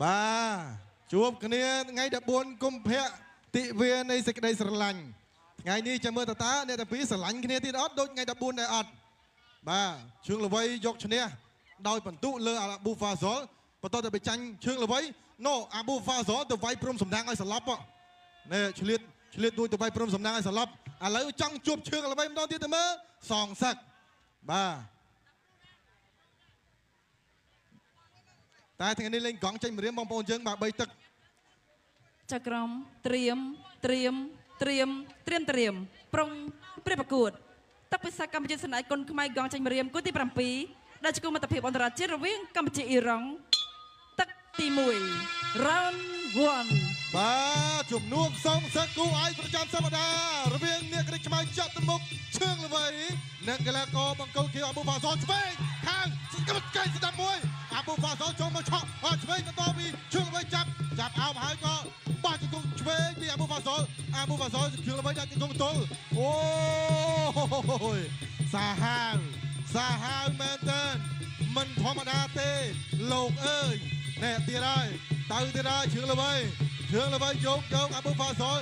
បាទជួបគ្នាថ្ងៃ14កុម្ភៈទិវានៃសេចក្តីស្រឡាញ់ថ្ងៃនេះចាំមើលតើអ្នកទាំងពីរស្រឡាញ់គ្នាទៀតអត់ដូចថ្ងៃ14ដែរអត់បាទជើងល្វីយកឈ្នះដោយបន្ទុលើអាប៊ូហ្វាហ្សុលបន្ទាប់ទៅបញ្ចាញ់ជើងល្វីណូអាប៊ូហ្វាហ្សុលទៅវាយព្រំសំណាងឲ្យស្លាប់នេះឆ្លៀតដូចទៅវាយព្រំសំណាងឲ្យស្លាប់ឥឡូវចង់ជួបជើងល្វីម្ដងទៀតទៅមើលសងសឹកបាទតែថ្ងៃនេះលេងកង់ចេញម្រាមបងប្អូនយើងបាទ3ទឹកចក្រមត្រៀមប្រុងព្រះប្រកួតទឹកពិសាកម្ពុជាសណ្ដែកគុនខ្មែរកង់ចេញម្រាមគូទី7ដែលជាគូមិត្តភាពអន្តរជាតិរវាងកម្ពុជាអ៊ីរ៉ង់ទឹកទី1 round 1បាទជំនួបសងសឹកគូអាយប្រចាំសប្តាហ៍រវាងអ្នកក្រិចខ្មៅចាក់ទៅមុខឈឿងល្វីនិងកីឡាករបង្គោលខៀវអាប៊ូហ្វាហ្សុលឆ្វេងខាងស្គិតកែស្ដាប់មួយអាប៊ូហ្វាហ្សុលចូលមកឆក់ឆ្វេងបន្តពីឈឿងល្វីចាប់អោបហើយក៏បោះជង្គង់ឆ្វេងពីអាប៊ូហ្វាហ្សុលឈឿងល្វីដាក់ជង្គង់ទល់អូយសាហាវមែនទែនមិនធម្មតាទេលោកអើយណែទៀតហើយទៅទៀតហើយជើងល្វីយកអាប៊ូហ្វាហ្សុល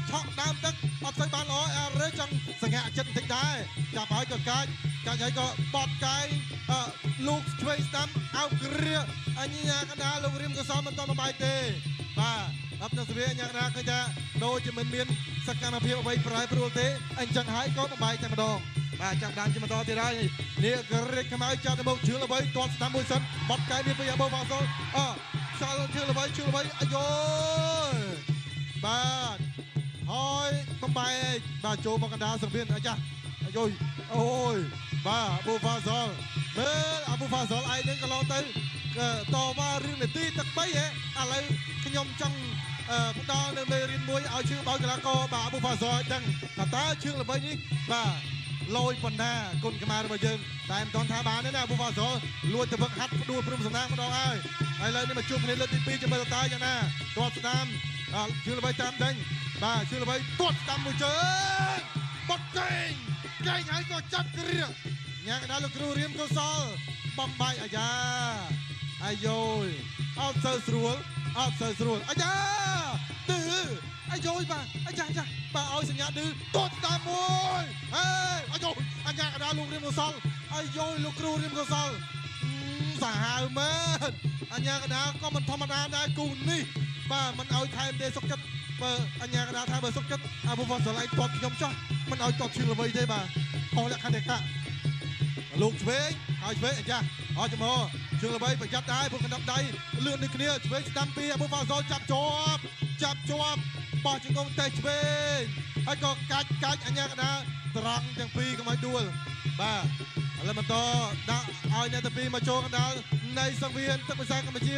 ឆក់ដើមទឹកអត់ទៅបានល្អអារើចង់សង្ហាចិត្តបន្តិចដែរចាប់ហើយក៏កាច់ហើយក៏បត់កាយលោកឆ្វេងស្ដាំអោបគ្រាអញ្ញាកណ្ដាលលោករៀមកសលមិនតបបាយទេបាទអបនៅសវាអញ្ញាកណ្ដាលឃើញថាដូចជាមិនមានសកម្មភាពអ្វីប្រែប្រួលទេអញ្ចឹងហើយក៏បបាយតែម្ដងបាទចាប់ដើមជាបន្តទៀតហើយនេះក៏រិចខ្មៅចាប់ទៅមុខជើងល្បីទាត់ស្ដាំមួយសិនបត់កាយវាពីអាប៊ូហ្វាហ្សុលខ្យល់ជើងល្បីអាយបាទហើយបំបែកបាទចូលមកកណ្ដាលសង្វៀនអាយ៉ាអូយបាទអាប៊ូហ្វាហ្សុលមើលអាប៊ូហ្វាហ្សុលឯងនឹងកន្លងទៅតវ៉ារឿងនាទីទឹក3ហ៎ឥឡូវខ្ញុំចង់ផ្ដល់នៅមេរៀនមួយឲ្យជើងដោយកីឡាករបាទអាប៊ូហ្វាហ្សុលឲ្យដឹងថាតើជើងល្បីនេះបាទលយប៉ុណ្ណាគុណខ្មែររបស់យើងតែមិនទាន់ថាបានទេណាអាប៊ូហ្វាហ្សុលលួចទៅវឹកហាត់ផ្ដួលព្រំសំណាងម្ដងហើយឥឡូវនេះមកជួបគ្នាលើកទី2ចាំមើលតើយ៉ាងណាទាត់ស្ដាំជើងល្បីតាមដេញបាទជើងល្បីទាត់ស្ដាំមួយជើងបត់កេងហើយក៏ចាប់គ្រាញ៉ាំកណ្ដាលលោកគ្រូរៀមកុសលបំបាយអាយ៉ាអាយយអត់សូវស្រួលអាយ៉ាឌឺអាយយបាទអាយ៉ាបាទឲ្យសញ្ញាឌឺទាត់តាមមួយហេអាយយអញ្ញាកណ្ដាលលោករៀមកុសលអាយយលោកគ្រូរៀមកុសលសាហាវមែនអញ្ញាកណ្ដាលក៏មិនធម្មតាដែរគូនេះបាទមិនឲ្យថែមទេសុខចិត្តបើអញ្ញាកណ្ដាលថាបើសុខចិត្តអាប៊ូហ្វាហ្សុលឯងទាត់ខ្ញុំចោះមិនឲ្យទាត់ជើងល្បីទេបាទខុសលក្ខន្តិកៈលោកឆ្វេងហើយឆ្វេងអាយ៉ាអត់ចំហជើងល្បីប្រយ័ត្នដែរពួកកណ្ដាប់ដៃលឿនដូចគ្នាឆ្វេងស្ដាំពីអាប៊ូហ្វាហ្សុលចាប់ជាប់បោះជង្គង់តេះឆ្វេងហើយក៏កាច់អញ្ញាកណ្ដាលត្រង់ទាំងពីរកុំឲ្យដួលបាទឥឡូវបន្តដាក់ឲ្យអ្នកទាំងពីរមកចូលកណ្ដាលនៃសង្វៀនទឹកភាសាកម្ពុជា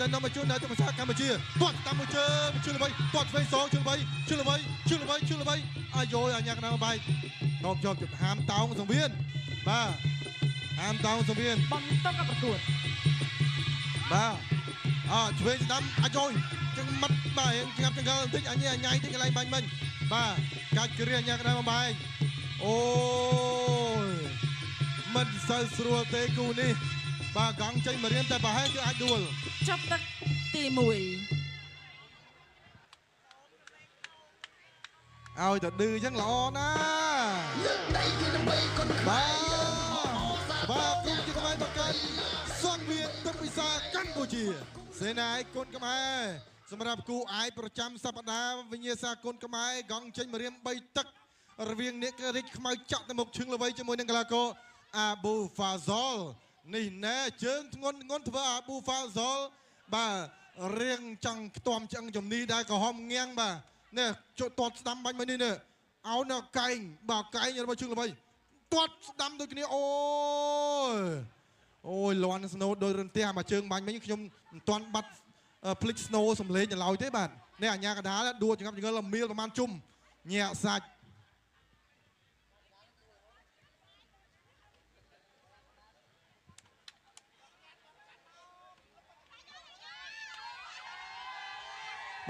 ដែលនាំមកជួននៅទឹកភាសាកម្ពុជាទាត់តាមមួយជើងល្បីទាត់ឆ្វេងសងជើងល្បីអាយយអញ្ញាកណ្ដាលបែកជាប់ហាមតោងសង្វៀនបាទហាមតោងសង្វៀនបន្តការប្រកួតបាទឆ្វេងស្ដាំអាយយចឹងម៉ាត់បាទងាប់ចង្កល់បន្តិចអញញ៉ៃតិចកន្លែងបាញ់មិញបាទកាច់គ្រាអញ្ញាកណ្ដាលបែកអូយមិនសូវស្រួលទេគូនេះបាទកង់ចេញមករៀនតែប្រហែលគឺអាចដួលចាប់ទឹកទី1ឲ្យតែឌឺអញ្ចឹងល្អណាបាទគុំជាខ្មែរបកកើតសង្វៀនទឹកពិសាកម្ពុជាសេនាឯកគុណខ្មែរសម្រាប់គូអាយប្រចាំសប្តាហ៍វិញ្ញាសាគុណខ្មែរកង់ចេញមករៀន3ទឹករវាងអ្នករិចខ្មៅចាក់ទៅមុខឈឹងល្វីជាមួយនឹងកីឡាករអាប៊ូហ្វាហ្សុលនេះណែជើងធ្ងន់ធ្វើអាប៊ូហ្វាហ្សុលបាទរៀងចង់ខ្ទាំឆ្អឹងជំនីដែរក្រហមងាំងបាទនេះទាត់ស្ដាំបាញ់មកនេះនេះឲ្យនៅកែងបាទកែងរបស់ជើងល្វីទាត់ស្ដាំដូចគ្នាអូយលាន់ស្នូដោយរន្ទះមកជើងបាញ់មិញខ្ញុំមិនទាន់បាត់ភ្លេចស្នូសំលេងទៅឡើយទេបាទនេះអាញាកដាលដួលចង្អប់ចង្អល់មៀលប្រហែលជុំញាក់សាច់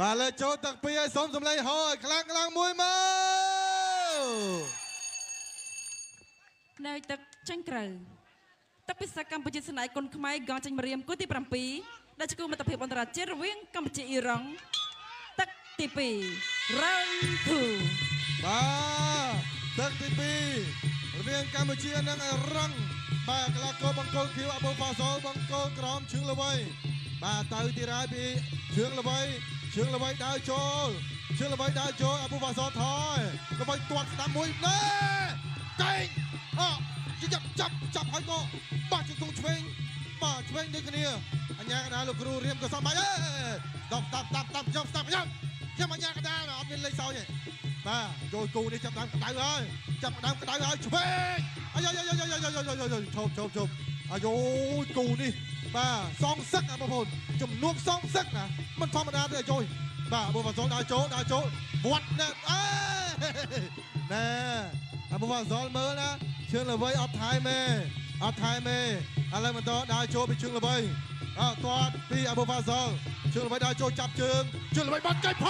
បាទលើចូលទឹកពីឲ្យសុំសំឡេងហោខ្លាំងមួយមកនៅទឹកចាញ់ក្រៅទឹកពិសាកម្ពុជាសណ្ដែកគុនខ្មែរកងចេញម្រាមគូទី7 ដែលជាគូមិត្តភាពអន្តរជាតិរវាងកម្ពុជាអ៊ីរ៉ង់ទឹកទី2 round 2បាទទឹកទី2រវាងកម្ពុជានិងអ៊ីរ៉ង់បាទកីឡាករបង្គោលខៀវអាប៊ូហ្វាសូលបង្គោលក្រមជើងល្បីបាទទៅទីរ៉ាយពីជើងល្បីដើរចូលអាប៊ូហ្វាសូលថយល្បីទាត់ស្ដាំមួយណែកែងចាប់ហើយក៏បាត់ជង្គង់ឆ្វេងដូចគ្នាអញ្ញាកណ្ដាលលោកគ្រូរៀមក៏សមហើយខ្ញុំអញ្ញាកណ្ដាលអត់មានលេខសោយទេបាទចូលគូនេះចាប់ដើមក្តៅហើយឆ្វេងអាយឈប់អាយគូនេះបាទសងសឹកបងប្អូនជំនួសសងសឹកណាមិនធម្មតាទេអាយបាទបូវ៉ាសូលដើរចូលវត្តណែអាបូវ៉ាសូលមើលណាជើងល្បីអត់ថែមេឥឡូវបន្តដើរចូលពីជើងល្បីទាត់ពីអាបូវ៉ាសូលជើងល្បីដើរចូលចាប់ជើងល្បីបាត់កែផ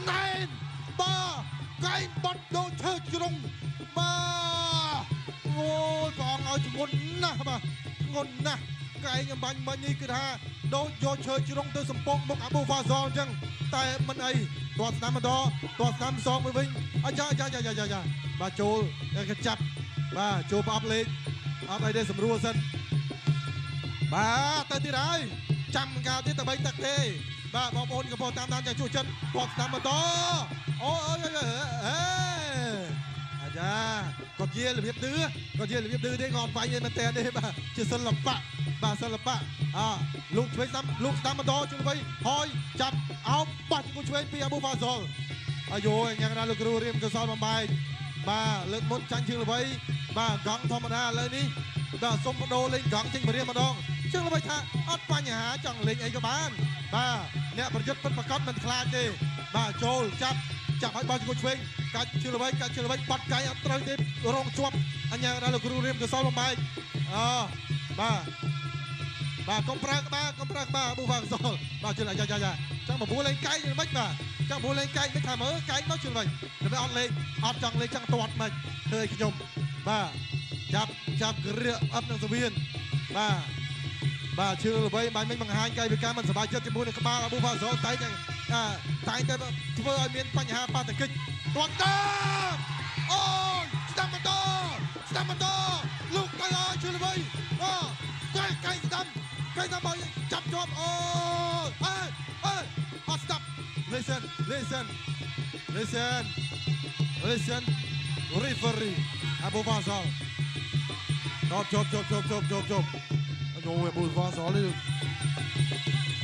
ណែនកែបាត់ដូរឈើជ្រុងបាទអូយព្រះអង្គឲ្យធ្ងន់ណាស់កែងអំបញ្ញមិញនេះគឺថាដូចយកឈើជ្រុងទៅសំពងមុខអាប៊ូហ្វាសូលអញ្ចឹងតែមិនអីទាត់ស្ដាំបន្តទាត់ស្ដាំសងមួយវិញអាយ៉ាបាទចូលគេចាប់បាទចូលប្រអប់លេខអត់អីទេសម្រួលសិនបាទទៅទៀតហើយចាំការទៀតទៅ3ទឹកទេបាទបងប្អូនកំពុងតាមដានយ៉ាងជួសចិត្តទាត់ស្ដាំបន្តអូយអាយ៉ាគាត់ជារបៀបឌឺទេគាត់អត់វាយទេមែនតើទេបាទជាសិល្បៈលោកឆ្វេងស្ដាំបន្តជើងល្បីហើយចាប់អោបបាត់ជង្គង់ឆ្វេងពីអាប៊ូហ្វាសូលអាយយ៉ាងណាលោកគ្រូរៀមកសលបំបែកបាទលើកមុនចាញ់ជើងល្បីបាទកង់ធម្មតាឥឡូវនេះបាទសុំបដូរលេងកង់ចេញមករៀនម្ដងជើងល្បីថាអត់បញ្ហាចង់លេងអីក៏បានបាទអ្នកប្រយុទ្ធពិតប្រាកដមិនខ្លាចទេបាទចូលចាប់ឲ្យបាល់ជង្គង់ឆ្វេងកាច់ជើងល្បីបាត់កាយអត់ត្រូវទេរងជាប់អញ្ញាដល់លោកគ្រូរៀមកសលបំបែកបាទកុំប្រើក្បាលប៊ូហ្វាសូលបាទជើងយ៉ាចង់បបួលលេងកែងមិនបាទចង់បបួលលេងកែងមិនថាមើលកែងមកជើងវិញដើម្បីអត់ចង់លេងចង់ទាត់មិនឃើញខ្ញុំបាទចាប់គ្រឿអត់នឹងសវៀនបាទជើងល្បីបាញ់មិញបង្ហាញកាយវិការមិនសប្បាយចិត្តជាមួយនឹងក្បាលអាប៊ូហ្វាសូលតែងតែធ្វើឲ្យមានបញ្ហាបាតុកិច្ចទាត់តាមអូយស្ដាំបន្តលោកទៅឲ្យជើងល្បីកែងស្ដាំបើចាប់ជាប់អូអត់ស្ដាប់ listen referee អាប៊ូហ្វាសូលជប់អូយអាប៊ូហ្វាសូលនេះ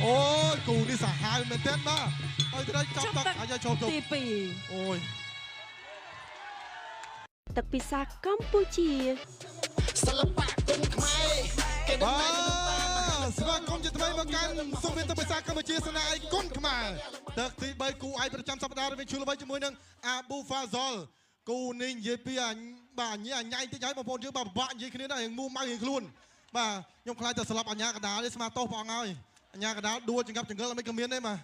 អូយគូនេះសាហាវមែនទែនបាទហើយត្រូវចាប់ទឹកអាយ៉ាជប់ទី2អូយទឹកពិសាកម្ពុជាសិល្បៈគុនខ្មែរគេដឹងតែស្វាគមន៍ជាថ្មីមកកាន់សុវិនទឹកភាសាកម្ពុជាស្នាឯកគុនខ្មែរទឹកទី3គូឯកប្រចាំសប្តាហ៍រវាងឈូល្បីជាមួយនឹងអាប៊ូហ្វាសូលគូនេះនិយាយពីបាទញ៉ៃតិចហើយបងប្អូនយើងបាទពិបាកនិយាយគ្នាដែររៀងមួម៉ៅរៀងខ្លួនបាទខ្ញុំខ្លាចតែស្លាប់អញ្ញាកដាលនេះស្មាតោសព្រះអង្គហើយអញ្ញាកដាលដួលចង្កាប់ចង្កឹលមិនក៏មានទេបាទ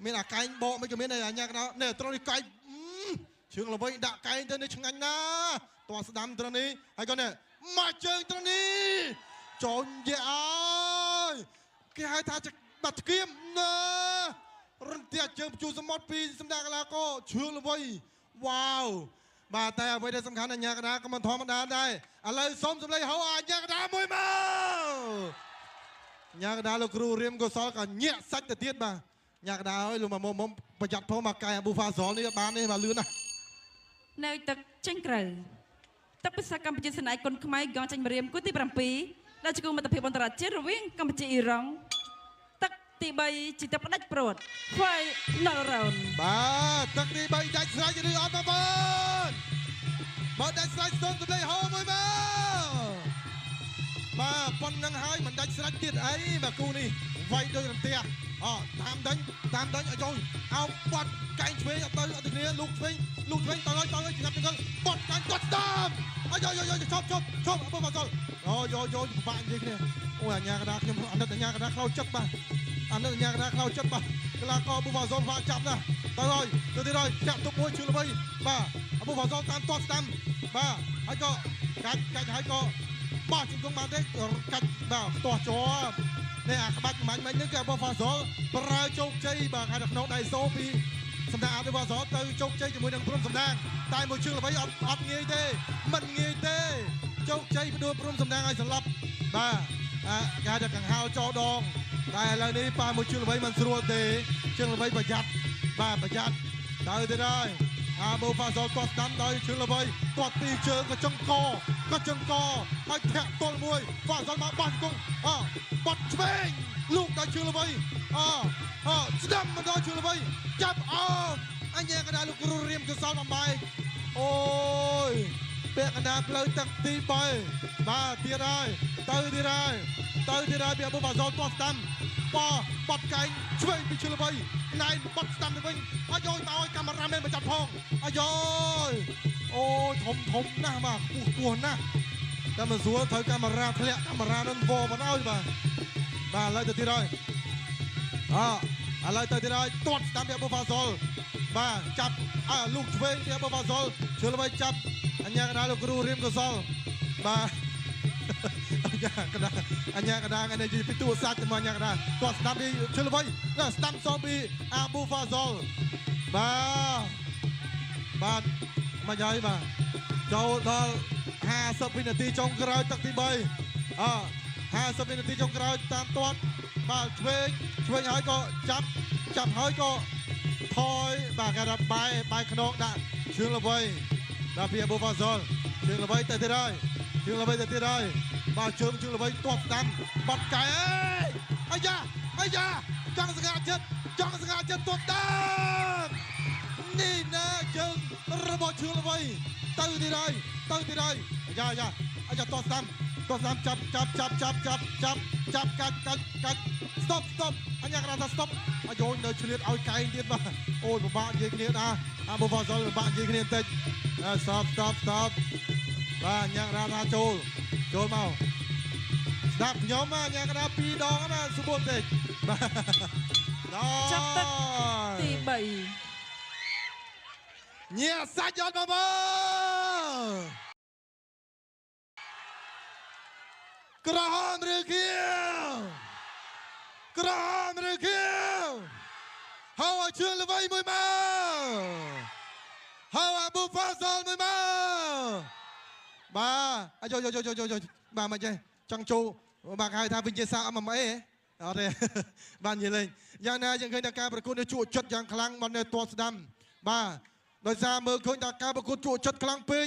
មានអាកែងបកមិនក៏មានដែរអញ្ញាកដាលនេះត្រង់នេះកែងជើងល្បីដាក់កែងទៅនេះឆ្ងាញ់ណាស់តោះស្ដាំត្រង់នេះហើយក៏នេះមកជើងត្រង់នេះចូលយាអើយគេហៅថាបាត់គៀមណារំទាជើងជួសមុទ្រពីសម្ដេចកីឡាករជើងល្បីវ៉ាវបាទតែអ្វីដែលសំខាន់អញ្ញាកដាក៏មិនធម្មតាដែរឥឡូវសូមសម្លេងហៅអញ្ញាកដាមួយមកអញ្ញាកដាលោកគ្រូរៀមកុសលក៏ញាក់សាច់ទៅទៀតបាទអញ្ញាកដាហើយលោកមកប្រយ័ត្នផងមកកែអាប៊ូហ្វាសូលនេះបានទេបាទលឿនណាស់នៅទឹកចេញក្រៅទឹកភាសាកម្ពុជាស្នាឯកគុនខ្មែរកងចេញមករៀមគូទី7ដែលជាគូមិត្តភាពអន្តរជាតិរវាងកម្ពុជាអ៊ីរ៉ង់ទឹកទី3ជាទឹកផ្ដាច់ព្រួត Final round បាទទឹកទី3ដាច់ស្រេចឬអត់បងប្អូនបើដាច់ស្រេចសូមសម្លេងហៅមួយមកបាទប៉ុណ្្នឹងហើយមិនដាច់ស្រេចទៀតអីបាទគូនេះវាយដូចរន្ទះតាមដេញឲ្យចូលអោបបាត់កែងឆ្វេងអត់ទៅគ្នាលោកឆ្វេងទៅហើយចំណាប់ចង្កលបាត់កែងគាត់តាមអាយឈប់អបមកចូលយោពិបាកនិយាយគ្នាអូយអញ្ញាកដាខ្ញុំអាណិតអញ្ញាកដាខ្លោចចិត្តបាទកីឡាករប៊ូហ្វាសូលបាក់ចាប់ណាទៅហើយចាក់ទុកមួយជឿល្បីបាទអាប៊ូហ្វាសូលតាមទាត់ស្ដាំបាទហើយក៏កាច់ហើយក៏បោះជង្គង់បានទេកាច់បាទទាស់ជាប់ នេះអាក្បាច់មាញ់ហ្នឹងគឺអាបុផាសលប្រើជោគជ័យបាទខាងក្នុងដៃសូពីសំណាងអាបុផាសលទៅជោគជ័យជាមួយនឹងព្រំសំណាងតែមួយជើងល្បីអត់ងាយទេមិនងាយទេជោគជ័យផ្ដួលព្រំសំណាងឲ្យស្លាប់បាទគេហៅថាកង្ហាលចោដងតែឥឡូវនេះប៉ាមួយជើងល្បីមិនស្រួលទេជើងល្បីប្រយ័ត្នបាទប្រយ័ត្នទៅទៀតហើយអាបុផាសលគាត់ស្ដាំដោយជើងល្បីគាត់ពីជើងក៏ចង្កហើយធាក់ទល់មួយផាសលមកបោះជង្គង់បត់ឆ្វេងលូកដល់ជើងល្បីស្ដាំមកដល់ជើងល្បីចាប់អញកណ្ដាលលោកគ្រូរៀមកសលបំបែកអូយពាក់កណ្ដាលផ្លូវទឹកទី3បាទទៀតហើយទៅទៀតហើយពីបុផាសលគាត់ស្ដាំបត់កែងឆ្វេងពីជើងល្បីណែនបត់ស្ដាំទៅវិញអាយមកឲ្យកាមេរ៉ាមែនមកចាប់ផងអាយអូធំណាស់បាទខ្ពស់ណាស់តែមិនស្រួលត្រូវកាមេរ៉ាធ្លាក់កាមេរ៉ានឹងវល់មកឲ្យបាទឥឡូវទៅទៀតហើយឥឡូវទៅទៀតហើយទាត់ស្ដាំពីបុផាសលបាទចាប់លូកឆ្វេងពីបុផាសលជើងល្បីចាប់អញ្ញាកណ្ដាលលោកគ្រូរៀមកសលបាទអញ្ញាកណ្ដាលនេះពីទូរស័ព្ទទៅមកអញ្ញាកណ្ដាលទាត់ស្ដាំពីជើងល្បីស្ដាំសងពីអាបុផាសលបាទមកហើយបាទចូលដល់50វិនាទីចុងក្រោយទឹកទី3 50វិនាទីចុងក្រោយតាមទាត់បាទឆ្វេងហើយក៏ចាប់ហើយក៏ថយបាទគេថាបែកខ្នងដាក់ជើងល្បីដល់ពីបុផាសលជើងល្បីទៅទៀតហើយបាទជើងល្បីទាត់ស្ដាំបាត់កែអាយ៉ាចង់ស្ងាត់ចិត្តទាត់តាមនេះណាជើងរបស់ជើងល្បីទៅទៀតហើយអាយ៉ាទាត់ស្ដាំចាប់កាច់ stop អញ្ញាកណ្ដាលថា stop អាយនៅឆ្លៀតឲ្យកែងទៀតបាទអូយពិបាកនិយាយគ្នាអាបុផាសលពិបាកនិយាយគ្នាបន្តិច stop បាទអញ្ញាកណ្ដាលថាចូលមកស្ដាប់ខ្ញុំអញ្ញាកណ្ដាល2ដងណាសុបបន្តិចបាទចាប់ទឹកទី3ញ៉ាសាច់យត់មកក្រហមឬខៀវហើយជើងល្បីមួយមកហើយអាបុផាសលមួយមកបាទអាយបាទមិនចេះចង់ចូលបាទហៅថាវិញ្ញាសា MMA អត់ទេបាទនិយាយលេងយ៉ាងណាយើងឃើញថាការប្រកួតនេះជក់ចិត្តយ៉ាងខ្លាំងមកនៅទាត់ស្ដាំបាទដោយសារមើលឃើញថាការប្រកួតជក់ចិត្តខ្លាំងពេក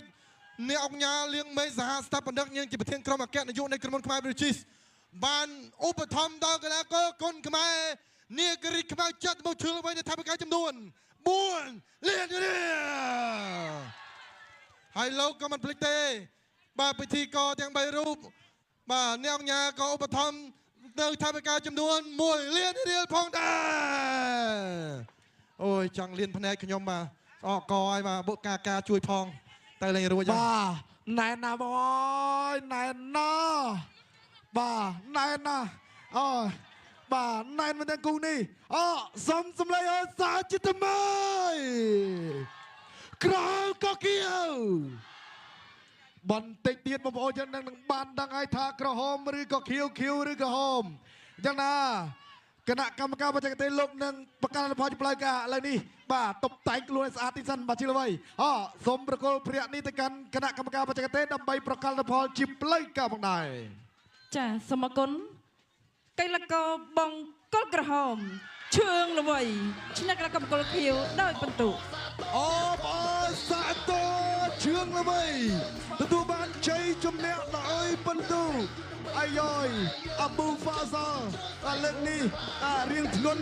អ្នកអង្គញាលៀងមេសហស្ថាបនិកយើងជាប្រធានក្រុមអគ្គនាយកនៃក្រុមហ៊ុនខ្មែរ British បានឧបត្ថម្ភដល់កីឡាករគុនខ្មែរនាគរិកខ្មៅចាត់មកជើងល្បីនៅថវិកាចំនួន4លានរៀលហើយលោកក៏មិនភ្លេចទេបាទពិធីករទាំង3រូបបាទអ្នកអង្គញាក៏ឧបត្ថម្ភនៅថវិកាចំនួន1លានរៀលផងដែរអូយចង់លៀនភ្នែកខ្ញុំបាទអកឲ្យបាទបុកការជួយផងទៅលេងរួចបាទណែនណាបងអើយណែនណាបាទណែនណាអូបាទណែនមិនទាំងគូនេះសុំសម្លេងអសាចិត្តមើលក្រៅក៏គៀវបន្តិចទៀតបងប្អូនយើងនឹងបានដឹងហើយថាក្រហមឬក៏ខៀវឬក្រហមអញ្ចឹងណាគណៈកម្មការបច្ចេកទេសលោកនឹងប្រកាន់ផលផ្លូវការឥឡូវនេះបាទតុបតែងខ្លួនឲ្យស្អាតទីសិនបាទជិះល្បីសូមប្រគល់ព្រះនេះទៅកាន់គណៈកម្មការបច្ចេកទេសដើម្បីប្រកាន់ផលជាផ្លូវការផងដែរចាសូមអរគុណកីឡាករបង្គោលក្រហមជើងល្បីឈ្នះកីឡាករបង្គោលខៀវដោយពិន្ទុបងសាទរជើងល្បីទទួលបានជ័យជំនះដោយពិន្ទុអាយអាបុផាសលលើកនេះរៀងធ្ងន់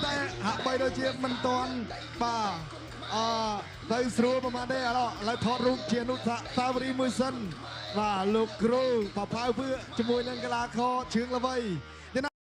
តែហាក់បីដូចជាមិនទាន់បាទទៅស្រួលប្រហែលទេឥឡូវថតរូបជាអនុស្សាវរីយ៍មួយសិនបាទលោកគ្រូបផៅពឿជាមួយនឹងកីឡាករជើងល្បី